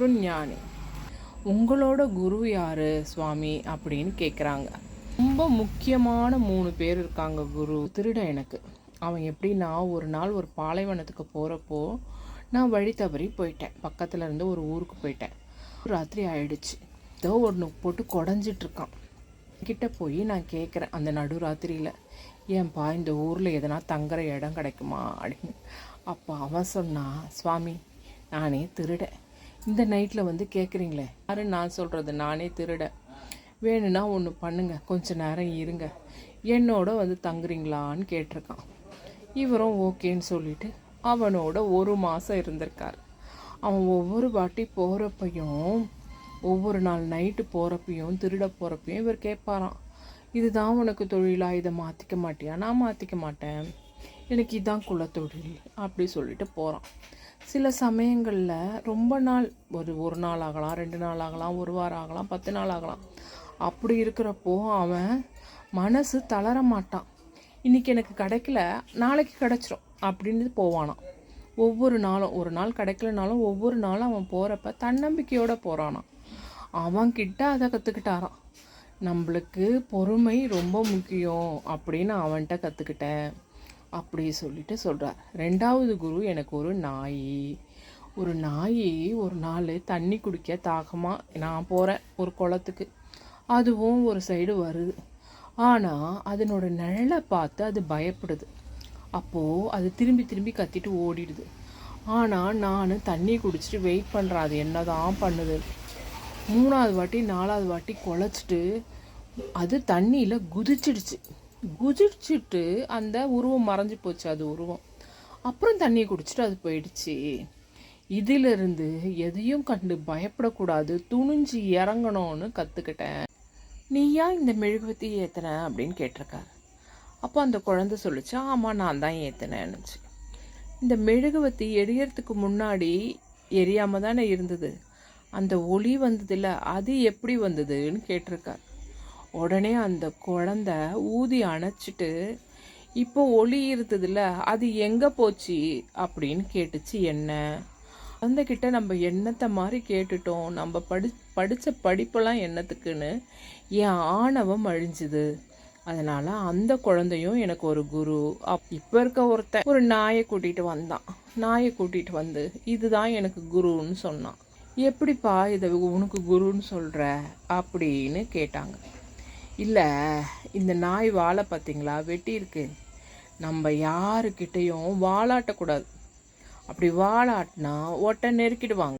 குரு ஞானி, உங்களோட குரு யாரு சுவாமி அப்படின்னு கேட்குறாங்க. ரொம்ப முக்கியமான 3 பேர் இருக்காங்க குரு. திருடன் எனக்கு. அவன் எப்படின்னா, ஒரு நாள் ஒரு பாலைவனத்துக்கு போகிறப்போ நான் வழி தவறி போயிட்டேன். பக்கத்தில் இருந்து ஒரு ஊருக்கு போயிட்டேன். ராத்திரி ஆயிடுச்சு. ஏதோ ஒன்று போட்டு குடஞ்சிட்ருக்கான். கிட்ட போய் நான் கேட்குறேன் அந்த நடுராத்திரியில், ஏன்பா இந்த ஊரில் எதனா தங்குற இடம் கிடைக்குமா அப்படின்னு. அப்போ அவன் சொன்னான், சுவாமி நானே திருடன், இந்த நைட்டில் வந்து கேட்குறீங்களே யாரு நான் சொல்கிறது, நானே திருடன். வேணும்னா ஒன்று பண்ணுங்க, கொஞ்ச நேரம் இருங்க, என்னோட வந்து தங்குறீங்களான்னு கேட்டிருக்கான். இவரும் ஓகேன்னு சொல்லிட்டு அவனோட 1 மாதம் இருந்திருக்கார். அவன் ஒவ்வொரு வாட்டி போகிறப்பையும், ஒவ்வொரு நாள் நைட்டு போகிறப்பையும், திருட போகிறப்பையும் இவர் கேட்பாராம், இதுதான் உனக்கு தொழிலா, இதை மாற்றிக்க மாட்டியா? நான் மாற்றிக்க மாட்டேன், எனக்கு இதான் குலத்தொழில் அப்படி சொல்லிட்டு போகிறான். சில சமயங்களில் ரொம்ப நாள், ஒரு நாள் ஆகலாம், 2 நாள் ஆகலாம், 1 வாரம் ஆகலாம், 10 நாள் ஆகலாம். அப்படி இருக்கிறப்போ அவன் மனசு தளர மாட்டான். இன்றைக்கி எனக்கு கிடைக்கல, நாளைக்கு கிடச்சிரும் அப்படின்னு போவானான். ஒவ்வொரு நாளும், ஒரு நாள் கிடைக்கலனாலும் ஒவ்வொரு நாளும் அவன் போகிறப்ப தன்னம்பிக்கையோடு போகிறானான். அவன்கிட்ட அதை கற்றுக்கிட்டாரான். நம்மளுக்கு பொறுமை ரொம்ப முக்கியம் அப்படின்னு அவன்கிட்ட கற்றுக்கிட்டேன் அப்படி சொல்லிட்டு சொல்கிறார். 2வது குரு, எனக்கு ஒரு நாய் ஒரு நாள் தண்ணி குடிக்க தாகமாக நான் போகிறேன் ஒரு குளத்துக்கு. அதுவும் ஒரு சைடு வருது. ஆனால் அதனோட நிழலை பார்த்து அது பயப்படுது. அப்போது அது திரும்பி திரும்பி கத்திட்டு ஓடிடுது. ஆனால் நான் தண்ணி குடிச்சிட்டு வெயிட் பண்ணுறேன், அது என்ன தான் பண்ணுது. 3வது வாட்டி 4வது வாட்டி குலைச்சிட்டு அது தண்ணியில் குதிச்சிட்டு அந்த உருவம் மறைஞ்சி போச்சு. அது உருவம் அப்புறம் தண்ணியை குடிச்சிட்டு அது போயிடுச்சு. இதிலிருந்து எதையும் கண்டு பயப்படக்கூடாது, துணிஞ்சு இறங்கணும்னு கற்றுக்கிட்டேன். நீயா இந்த மெழுகுவத்தி ஏற்றின அப்படின்னு கேட்டிருக்காரு. அப்போ அந்த குழந்தை சொல்லிச்சு, ஆமாம் நான் தான் ஏற்றினேன்னுச்சு. இந்த மெழுகுவத்தி எரியறதுக்கு முன்னாடி எரியாமல் தானே இருந்தது, அந்த ஒளி வந்ததில்ல, அது எப்படி வந்ததுன்னு கேட்டிருக்கார். உடனே அந்த குழந்தை ஊதி அணைச்சிட்டு, இப்போ ஒளி இருந்ததில்ல, அது எங்கே போச்சு அப்படின்னு கேட்டுச்சு. என்ன குழந்தைகிட்ட நம்ம எண்ணத்தை மாதிரி கேட்டுட்டோம், நம்ம படித்த படிப்பெல்லாம் என்னத்துக்குன்னு என் ஆணவம் அழிஞ்சுது. அதனால் அந்த குழந்தையும் எனக்கு ஒரு குரு. இப்போ இருக்க ஒருத்தன் ஒரு நாயை கூட்டிகிட்டு வந்தான். நாயை கூட்டிகிட்டு வந்து இதுதான் எனக்கு குருன்னு சொன்னான். எப்படிப்பா இதை உனக்கு குருன்னு சொல்கிற அப்படின்னு கேட்டாங்க. இல்லை, இந்த நாய் வாழை பார்த்தீங்களா வெட்டியிருக்கு, நம்ம யாருக்கிட்டையும் வாலாட்டக்கூடாது, அப்படி வாலாட்டினா ஒட்ட நெருக்கிடுவாங்க.